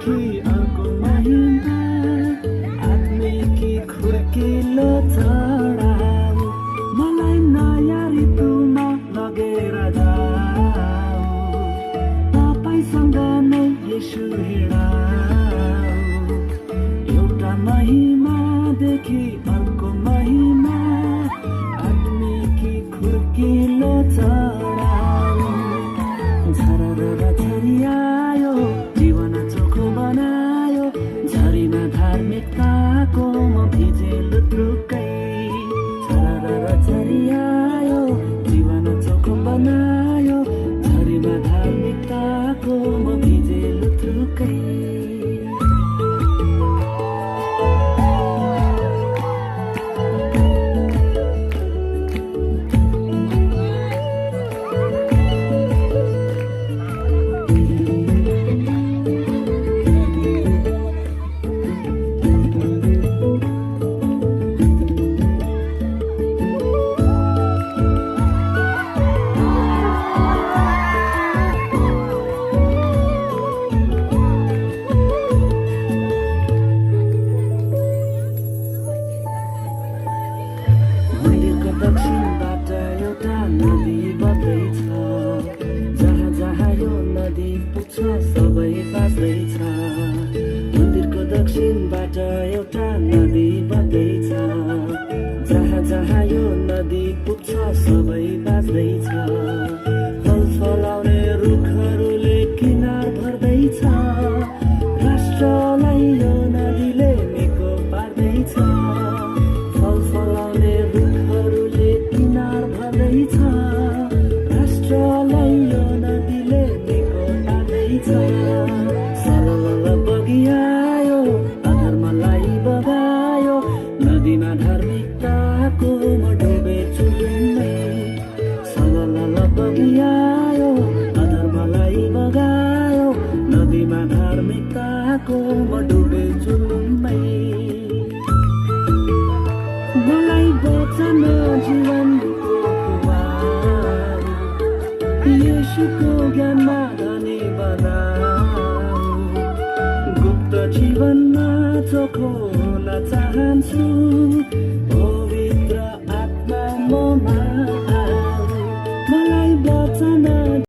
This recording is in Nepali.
महिमादेखि अर्को महिमा आत्मिकी खुर्किलो चढाऊ मलाई नयाँ ऋतुमा लगेर जाऊ तपाईसँग नै यसो हिँडाऊ एउटा महिमादेखि अर्को महिमा आत्मिकी खुर्किलो चढाऊ झरर झरियायो जीवन चोखो बनायो झरीमा धार्मिकताको म भिजे लुत्रुकै झरर झरियायो जीवन चोखो बनायो झरीमा धार्मिकताको म भिजे लुत्रुकै दक्षिणबाट एउटा नदी बग्दैछ जहाँ जहाँ यो नदी पुग्छ सबै बाँच्दैछ मन्दिरको दक्षिणबाट एउटा नदी बग्दैछ जहाँ जहाँ यो नदी पुग्छ सबै बाँच्दैछ फल फलाउने रुखहरूले किनार भर्दैछ राष्ट्रलाई यो नदीले निको पार्दैछ फल फलाउने राष्ट्रलाई यो नदीले निको पार्दैछ सलल बगिआयो अधर्मलाई बगायो नदीमा धार्मिकताको म डुबेछु लुम्मै सलल बगिआयो अधर्मलाई बगायो नदीमा धार्मिकताको म डुबेछु लुम्मै मलाई बचाउन जीवनको येशूको ज्ञानमा धनी बनाऊ गुप्त जीवनमा चोखो हुन चाहन्छु